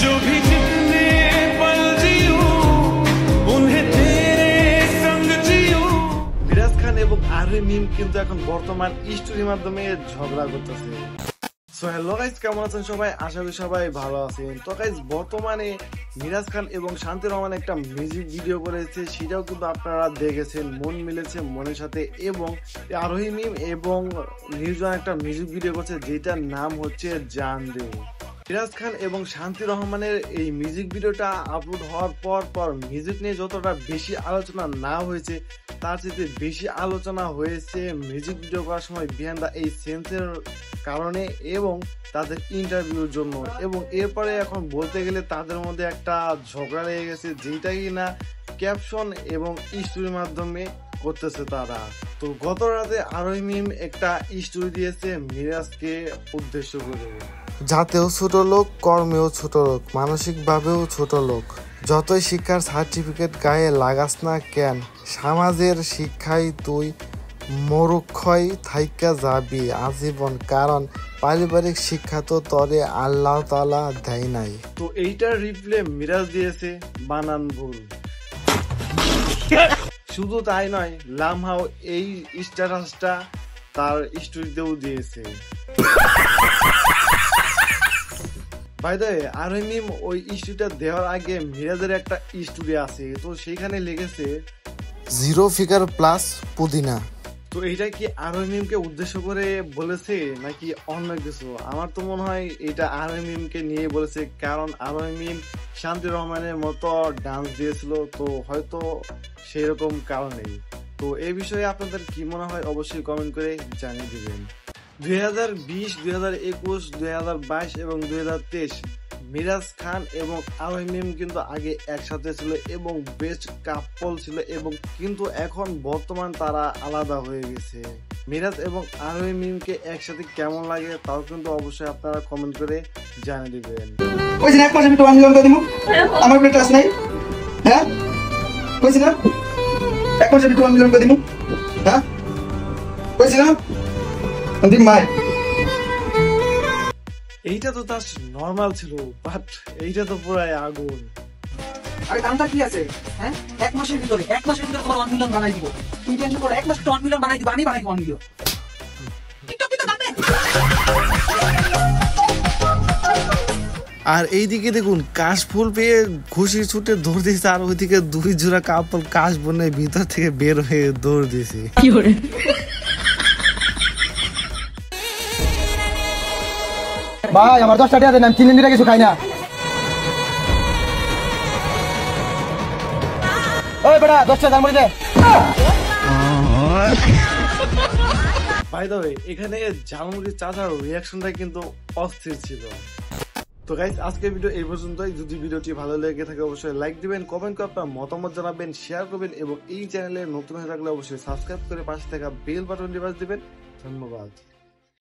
जो भी जितने पल जियो उन्हें तेरे संग जियो। মিরাজ খান এবং আরোহী মিম কিন্তু এখন বর্তমান স্টোরির মাধ্যমে ঝগড়া করতেছে। সো হ্যালো গাইস, কেমন আছেন সবাই? আশা করি সবাই ভালো আছেন। তো গাইস, বর্তমানে মিরাজ খান এবং শান্তি রহমান একটা মিউজিক ভিডিও করেছে, সেটাও কিন্তু আপনারা দেখেছেন, মন মিলেছে মনের সাথে। এবং আরোহী মিম এবং নির্জন একটা মিউজিক ভিডিও করছে, যেটার নাম হচ্ছে জান দে। মিরাজ খান এবং শান্তি রহমানের এই মিউজিক ভিডিওটা আপলোড হওয়ার পর মিউজিক নিয়ে যতটা বেশি আলোচনা না হয়েছে, তার চেয়ে বেশি আলোচনা হয়েছে মিউজিক ভিডিও করার সময় বিহাইন্ড দ্য এই সেন্সের কারণে এবং তাদের ইন্টারভিউর জন্য। এবং এরপরে এখন বলতে গেলে তাদের মধ্যে একটা ঝগড়া লেগে গেছে, যেটা কিনা ক্যাপশন এবং স্টোরির মাধ্যমে করতেছে তারা। তো গত রাতে আরোহী মিম একটা স্টোরি দিয়েছে মিরাজকে উদ্দেশ্য করে। জাতেও ছোট লোক, কর্মেও ছোট লোক, মানসিকভাবেও ছোট লোক। যতই শিক্ষার সার্টিফিকেট গায়ে লাগাস না কেন, সমাজের শিক্ষায় তুই মরুক্ষয় থাইকা যাবি আজীবন, কারণ পারিবারিক শিক্ষা তো তরে আল্লাহ তাআলা দেয় নাই। তো এইটার রিপ্লে মিরাজ দিয়েছে বানান ভুল। শুধু তাই নয়, লামহাও এই স্ট্যাটাসটা তার স্টোরিতেও দিয়েছে। বাই দ্য ওয়ে, আরোহী মিম ওই স্টোরিটা দেওয়ার আগে মিরাজের একটা স্টোরি আছে, তো সেইখানে লিখেছে 0 ফিগার প্লাস পুদিনা। তো এইটা কি আরোহী মিমকে উদ্দেশ্য করে বলেছে নাকি অন্য কিছু? আমার তো মনে হয় এটা আরোহী মিমকে নিয়ে বলেছে, কারণ আরোহী মিম শান্তি রহমানের মতো ডান্স দিয়েছিল, তো হয়তো সেই রকম কারণেই। তো এই বিষয়ে আপনাদের কি মনে হয় অবশ্যই কমেন্ট করে জানিয়ে দিবেন। 2020, 2021, 2022 এবং 2023 মিরাজ খান এবং আরোহী মিম কিন্তু আগে একসাথে ছিল এবং বেস্ট কাপল ছিল, এবং কিন্তু এখন বর্তমান তারা আলাদা হয়ে গেছে। মিরাজ এবং আরোহী মিমকে একসাথে কেমন লাগে তাও কিন্তু অবশ্যই আপনারা কমেন্ট করে জানিয়ে দিবেন। কইছিস এক মাসে আমি 1 মিলিয়ন করে দিমু, আমার পেটে আছে নাই? হ্যাঁ কইছিস না এক মাসে আমি 1 মিলিয়ন করে দিমু? হ্যাঁ কইছিস না দিম ভাই? এইটা তো তার নর্মাল ছিল, বাট এইটা তো পুরাই আগুন। আরে কারণটা কি আছে? হ্যাঁ এক মাসের ভিতরে তোমার 1 মিলিয়ন বানাই দিব। তুই টেনশন করো, এক মাসে 1 মিলিয়ন বানাই দিব, আমি বানাই 1 মিলিয়ন। আর এইদিকে দেখুন, কাশফুল পেয়ে খুশি ছুটে দৌড় দিয়েছে, আর ওইদিকে 2 জোড়া কাপল কাশ বনে ভিতর থেকে বের হয়ে দৌড় দিয়েছে। ভাই আমার 10 টাকা দেন, আমি 3 দিন ধরে কিছু খাই না। ওই বেটা 10 টাকা দাম করে দে। বাই দ্য ওয়ে, এখানে ঝালমুড়ির চাচার রিয়াকশনটা কিন্তু অস্থির ছিল। তো গাইস, আজকের ভিডিও এই পর্যন্তই। যদি ভিডিওটি ভালো লেগে থাকে অবশ্যই লাইক দিবেন, কমেন্ট করে আপনার মতামত জানাবেন, শেয়ার করবেন এবং এই চ্যানেলে নতুন হয়ে থাকলে অবশ্যই সাবস্ক্রাইব করে পাশে থাকা বেল বাটনটি বাজিয়ে দিবেন। ধন্যবাদ।